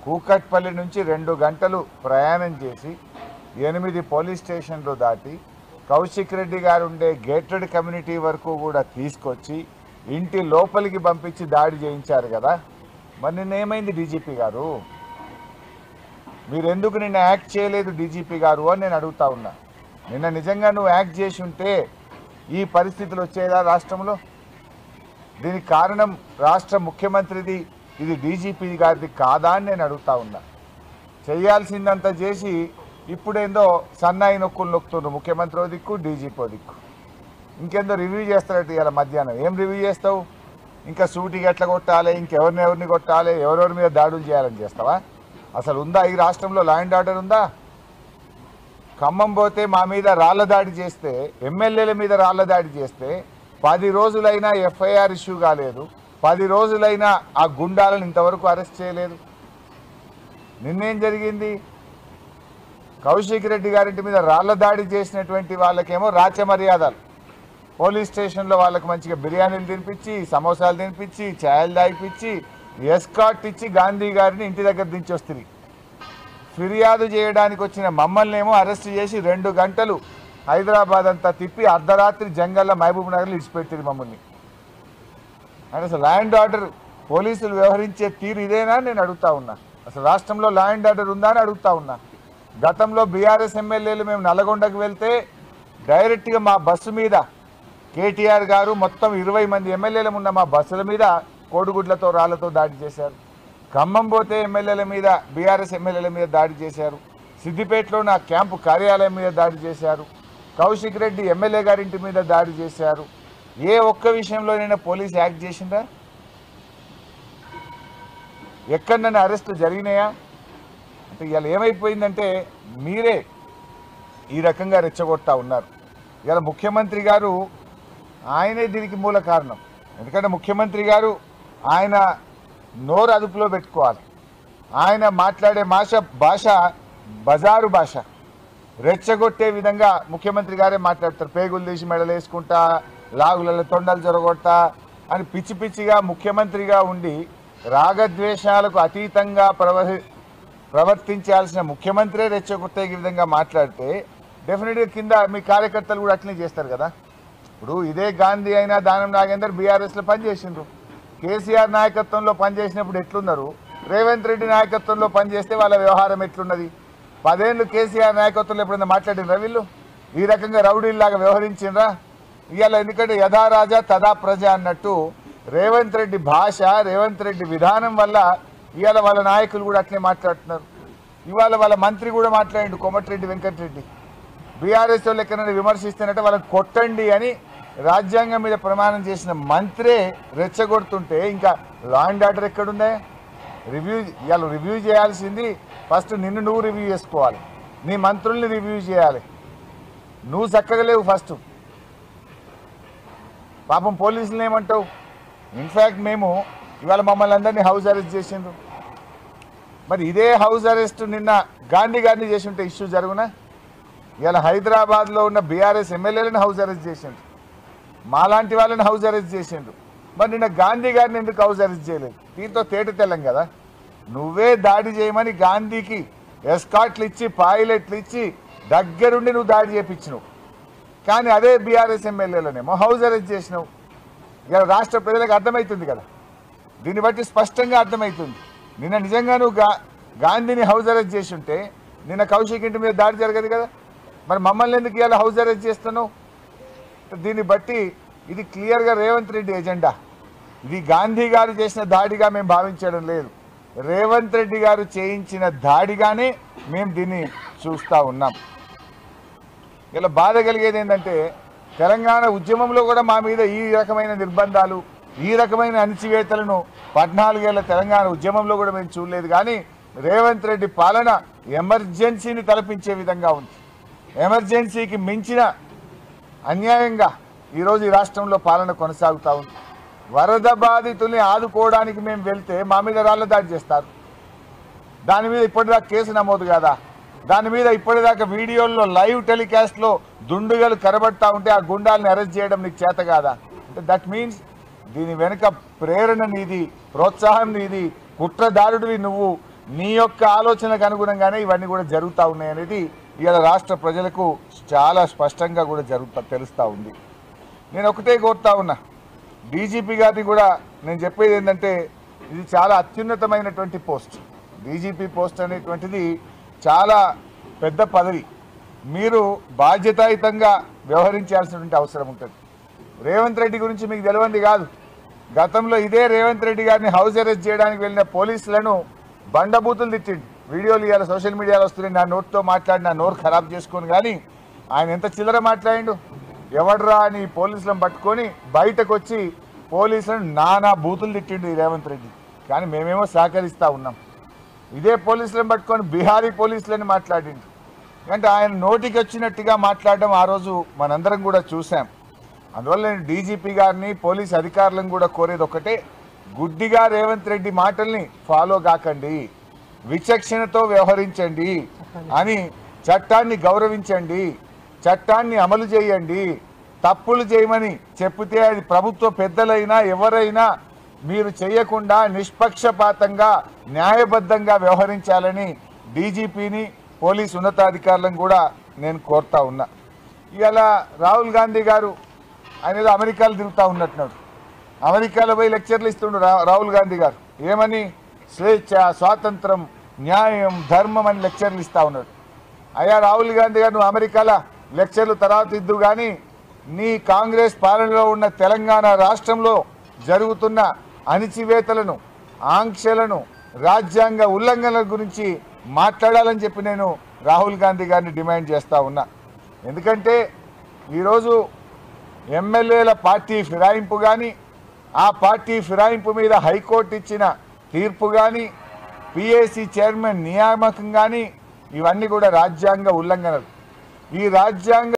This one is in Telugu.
కూకట్పల్లి నుంచి 2 గంటలు ప్రయాణం చేసి 8 పోలీస్ స్టేషన్లు దాటి కౌశిక్ రెడ్డి గారు ఉండే గేటెడ్ కమ్యూనిటీ వరకు కూడా తీసుకొచ్చి ఇంటి లోపలికి పంపించి దాడి చేయించారు కదా. మరి నిన్నేమైంది డీజీపీ గారు? మీరెందుకు నిన్న యాక్ట్ చేయలేదు డీజీపీ గారు అని నేను అడుగుతా ఉన్నా. నిన్న నిజంగా నువ్వు యాక్ట్ చేసి ఉంటే ఈ పరిస్థితులు వచ్చేదా రాష్ట్రంలో? దీనికి కారణం రాష్ట్ర ముఖ్యమంత్రిది, ఇది డీజీపీ గారిది కాదా అని నేను అడుగుతా ఉన్నా. చేయాల్సిందంతా చేసి ఇప్పుడేందో సన్నాయి నొక్కులు నొక్కుతున్నారు. ముఖ్యమంత్రి దిక్కు, డీజీపీ దిక్కు. ఇంకేందో రివ్యూ చేస్తారట ఇలా మధ్యాహ్నం. ఏం రివ్యూ చేస్తావు? ఇంకా సూటికి ఎట్లా కొట్టాలి, ఇంకెవరిని కొట్టాలి, ఎవరెవరి మీద దాడులు చేయాలని చేస్తావా? అసలు ఉందా ఈ రాష్ట్రంలో లా అండ్ ఆర్డర్ ఉందా? ఖమ్మం పోతే మా మీద రాళ్ల దాడి చేస్తే, ఎమ్మెల్యేల మీద రాళ్ల దాడి చేస్తే 10 రోజులైనా ఎఫ్ఐఆర్ ఇష్యూ కాలేదు. 10 రోజులైనా ఆ గుండాలను ఇంతవరకు అరెస్ట్ చేయలేదు. నిన్నేం జరిగింది? కౌశిక్ రెడ్డి గారింటి మీద రాళ్ల దాడి చేసినటువంటి వాళ్ళకేమో రాచమర్యాదలు. పోలీస్ స్టేషన్లో వాళ్ళకి మంచిగా బిర్యానీలు తినిపించి, సమోసాలు తినిపించి, ఛాయలు దాయిపించి, ఎస్కాట్ ఇచ్చి గాంధీ గారిని ఇంటి దగ్గర దించొస్తుంది. ఫిర్యాదు చేయడానికి వచ్చిన మమ్మల్ని ఏమో అరెస్ట్ చేసి 2 గంటలు హైదరాబాద్ అంతా తిప్పి అర్ధరాత్రి జంగల్లో మహబూబ్ నగర్లో ఇడిచిపెట్టింది మమ్మల్ని. అంటే అసలు లా అండ్ ఆర్డర్ పోలీసులు వ్యవహరించే తీరు ఇదేనా నేను అడుగుతా ఉన్నా. అసలు రాష్ట్రంలో లా అండ్ ఆర్డర్ ఉందా అని అడుగుతా ఉన్నా. గతంలో బీఆర్ఎస్ ఎమ్మెల్యేలు మేము నల్గొండకు వెళ్తే డైరెక్ట్గా మా బస్సు మీద కేటీఆర్ గారు మొత్తం 20 మంది ఎమ్మెల్యేలు ఉన్న మా బస్సుల మీద కోడిగుడ్లతో రాళ్లతో దాడి చేశారు. ఖమ్మం పోతే ఎమ్మెల్యేల మీద, బీఆర్ఎస్ ఎమ్మెల్యేల మీద దాడి చేశారు. సిద్దిపేటలో నా క్యాంపు కార్యాలయం మీద దాడి చేశారు. కౌశిక్ రెడ్డి ఎమ్మెల్యే గారింటి మీద దాడి చేశారు. ఏ ఒక్క విషయంలోనైనా పోలీసు యాక్ట్ చేసిందా? ఎక్కడైనా అరెస్టులు జరిగినాయా? అంటే ఇవాళ ఏమైపోయిందంటే మీరే ఈ రకంగా రెచ్చగొడతా ఉన్నారు. ఇవాళ ముఖ్యమంత్రి గారు ఆయనే దీనికి మూల కారణం. ఎందుకంటే ముఖ్యమంత్రి గారు ఆయన నోరు అదుపులో పెట్టుకోవాలి. ఆయన మాట్లాడే భాష బజారు భాష, రెచ్చగొట్టే విధంగా ముఖ్యమంత్రి గారే మాట్లాడతారు. పేగులు తీసి మెడలు వేసుకుంటా, లాగులలో తొండలు జరగొట్టా అని పిచ్చి పిచ్చిగా ముఖ్యమంత్రిగా ఉండి రాగద్వేషాలకు అతీతంగా ప్రవర్తించాల్సిన ముఖ్యమంత్రే రెచ్చగొట్టే విధంగా మాట్లాడితే డెఫినెట్గా కింద మీ కార్యకర్తలు కూడా అట్లనే చేస్తారు కదా. ఇప్పుడు ఇదే గాంధీ అయినా దానం నాగేందర్ బీఆర్ఎస్లో పనిచేసిండ్రు. కేసీఆర్ నాయకత్వంలో పనిచేసినప్పుడు ఎట్లున్నారు, రేవంత్ రెడ్డి నాయకత్వంలో పనిచేస్తే వాళ్ళ వ్యవహారం ఎట్లున్నది? 10 ఏళ్ళు కేసీఆర్ నాయకత్వంలో ఎప్పుడైనా మాట్లాడినరా వీళ్ళు? ఈ రకంగా రౌడీలాగా వ్యవహరించిండ్రా? ఇవాళ ఎందుకంటే యథా రాజా తదా ప్రజ అన్నట్టు రేవంత్ రెడ్డి భాష, రేవంత్ రెడ్డి విధానం వల్ల ఇవాళ వాళ్ళ నాయకులు కూడా అట్లే మాట్లాడుతున్నారు. ఇవాళ వాళ్ళ మంత్రి కూడా మాట్లాడిండు, కోమటిరెడ్డి వెంకటరెడ్డి. బీఆర్ఎస్ వాళ్ళు ఎక్కడైనా విమర్శిస్తున్నట్టే వాళ్ళని కొట్టండి అని రాజ్యాంగం మీద ప్రమాణం చేసిన మంత్రే రెచ్చగొడుతుంటే ఇంకా లా అండ్ ఆర్డర్ ఎక్కడుందా? ఇవాళ రివ్యూ చేయాల్సింది ఫస్ట్ నిన్ను నువ్వు రివ్యూ చేసుకోవాలి, నీ మంత్రుల్ని రివ్యూ చేయాలి. నువ్వు చక్కగా లేవు ఫస్ట్. పాపం పోలీసులు ఏమంటావు? ఇన్ఫ్యాక్ట్ మేము ఇవాళ మమ్మల్ని అందరినీ హౌస్ అరెస్ట్ చేసిండ్రు. మరి ఇదే హౌస్ అరెస్ట్ నిన్న గాంధీ గారిని చేసి ఉంటే ఇష్యూ జరుగునా? ఇవాళ హైదరాబాద్లో ఉన్న బీఆర్ఎస్ ఎమ్మెల్యేలను హౌస్ అరెస్ట్ చేసిండ్రు, మాలాంటి వాళ్ళని హౌస్ అరెస్ట్ చేసిండ్రు. మరి నిన్న గాంధీ గారిని ఎందుకు హౌస్ అరెస్ట్ చేయలేదు? దీంతో తేట తెల్లం కదా. నువ్వే దాడి చేయమని గాంధీకి ఎస్కాట్లు ఇచ్చి, పైలట్లు ఇచ్చి దగ్గరుండి నువ్వు దాడి చేయించినావు. కానీ అదే బీఆర్ఎస్ ఎమ్మెల్యేలనేమో హౌస్ అరెస్ట్ చేసినావు. ఇలా రాష్ట్ర ప్రజలకు అర్థమవుతుంది కదా. దీన్ని బట్టి స్పష్టంగా అర్థమవుతుంది. నిన్న నిజంగా నువ్వు గాంధీని హౌస్ అరెస్ట్ చేసి ఉంటే నిన్న కౌశిక్ ఇంటి మీద దాడి జరగదు కదా. మరి మమ్మల్ని ఎందుకు ఇవాళ హౌస్ అరెస్ట్ చేస్తున్నావు? దీన్ని బట్టి ఇది క్లియర్గా రేవంత్ రెడ్డి ఎజెండా. ఇది గాంధీ గారు చేసిన దాడిగా మేము భావించడం లేదు, రేవంత్ రెడ్డి గారు చేయించిన దాడిగానే మేము దీన్ని చూస్తూ ఉన్నాం. ఇలా బాధ కలిగేది ఏంటంటే తెలంగాణ ఉద్యమంలో కూడా మా మీద ఈ రకమైన నిర్బంధాలు, ఈ రకమైన అణిచివేతలను 14 ఏళ్ల తెలంగాణ ఉద్యమంలో కూడా మేము చూడలేదు. కానీ రేవంత్ రెడ్డి పాలన ఎమర్జెన్సీని తలపించే విధంగా ఉంది. ఎమర్జెన్సీకి మించిన అన్యాయంగా ఈరోజు ఈ రాష్ట్రంలో పాలన కొనసాగుతూ ఉంది. వరద బాధితుల్ని ఆదుకోవడానికి మేము వెళ్తే మా మీద రాళ్ల దాడి చేస్తారు. దాని మీద ఇప్పటిదాకా కేసు నమోదు కాదా? దాని మీద ఇప్పటిదాకా వీడియోల్లో లైవ్ టెలికాస్ట్లో దుండుగలు కరబడతా ఉంటే ఆ గుండాలను అరెస్ట్ చేయడం నీకు చేత కాదా? అంటే దట్ మీన్స్ దీని వెనుక ప్రేరణ నీది, ప్రోత్సాహం నీది, కుట్రదారుడివి నువ్వు. నీ యొక్క ఆలోచనకు అనుగుణంగానే ఇవన్నీ కూడా జరుగుతూ ఉన్నాయి అనేది ఇవాళ రాష్ట్ర ప్రజలకు చాలా స్పష్టంగా కూడా తెలుస్తూ ఉంది. నేను ఒకటే కోరుతా ఉన్నా, డీజీపీ గారిని కూడా నేను చెప్పేది ఏంటంటే ఇది చాలా అత్యున్నతమైనటువంటి పోస్ట్. డీజీపీ పోస్ట్ అనేటువంటిది చాలా పెద్ద పదవి. మీరు బాధ్యతాయుతంగా వ్యవహరించాల్సినటువంటి అవసరం ఉంటుంది. రేవంత్ రెడ్డి గురించి మీకు తెలియంది కాదు, గతంలో ఇదే రేవంత్ రెడ్డి గారిని హౌస్ అరెస్ట్ చేయడానికి వెళ్ళిన పోలీసులను బండబూతులు తిట్టిండు. వీడియోలు ఇవాళ సోషల్ మీడియాలో వస్తున్నాయి. నా నోట్తో మాట్లాడి నా నోరు ఖరాబ్ చేసుకొని, కానీ ఆయన ఎంత చిల్లర మాట్లాడిండు. ఎవడ్రా అని పోలీసులను పట్టుకొని బయటకు వచ్చి పోలీసులను నానా బూతులు తిట్టిండు ఈ రేవంత్ రెడ్డి. కానీ మేమేమో సహకరిస్తూ ఉన్నాం. ఇదే పోలీసులను పట్టుకొని బీహారీ పోలీసులని మాట్లాడిండు. అంటే ఆయన నోటికి వచ్చినట్టుగా మాట్లాడడం ఆ రోజు మనందరం కూడా చూసాం. అందువల్ల నేను డీజీపీ గారిని పోలీస్ అధికారులను కూడా కోరేది ఒకటే, గుడ్డిగా రేవంత్ రెడ్డి మాటల్ని ఫాలో కాకండి, విచక్షణతో వ్యవహరించండి అని, చట్టాన్ని గౌరవించండి, చట్టాన్ని అమలు చేయండి. తప్పులు చేయమని చెప్తే అది ప్రభుత్వ పెద్దలైనా ఎవరైనా మీరు చేయకుండా నిష్పక్షపాతంగా న్యాయబద్ధంగా వ్యవహరించాలని డీజీపీని పోలీసు ఉన్నతాధికారులను కూడా నేను కోరుతా ఉన్నా. ఇవాళ రాహుల్ గాంధీ గారు ఆయన ఏదో అమెరికాలో తిరుగుతూ ఉన్నట్టున్నాడు. అమెరికాలో పోయి లెక్చర్లు ఇస్తుండు రాహుల్ గాంధీ గారు. ఏమని? స్వేచ్ఛ, స్వాతంత్రం, న్యాయం, ధర్మం అని లెక్చర్లు ఇస్తూ ఉన్నాడు. అయ్యా రాహుల్ గాంధీ గారు, నువ్వు అమెరికాలో లెక్చర్లు తర్వాత ఇద్దు, కానీ నీ కాంగ్రెస్ పాలనలో ఉన్న తెలంగాణ రాష్ట్రంలో జరుగుతున్న అణిచివేతలను, ఆంక్షలను, రాజ్యాంగ ఉల్లంఘనల గురించి మాట్లాడాలని చెప్పి నేను రాహుల్ గాంధీ గారిని డిమాండ్ చేస్తూ ఉన్నా. ఎందుకంటే ఈరోజు ఎమ్మెల్యేల పార్టీ ఫిరాయింపు కానీ, ఆ పార్టీ ఫిరాయింపు మీద హైకోర్టు ఇచ్చిన తీర్పు కానీ, పిఏసీ చైర్మన్ నియామకం కానీ, ఇవన్నీ కూడా రాజ్యాంగ ఉల్లంఘనలు. ఈ రాజ్యాంగ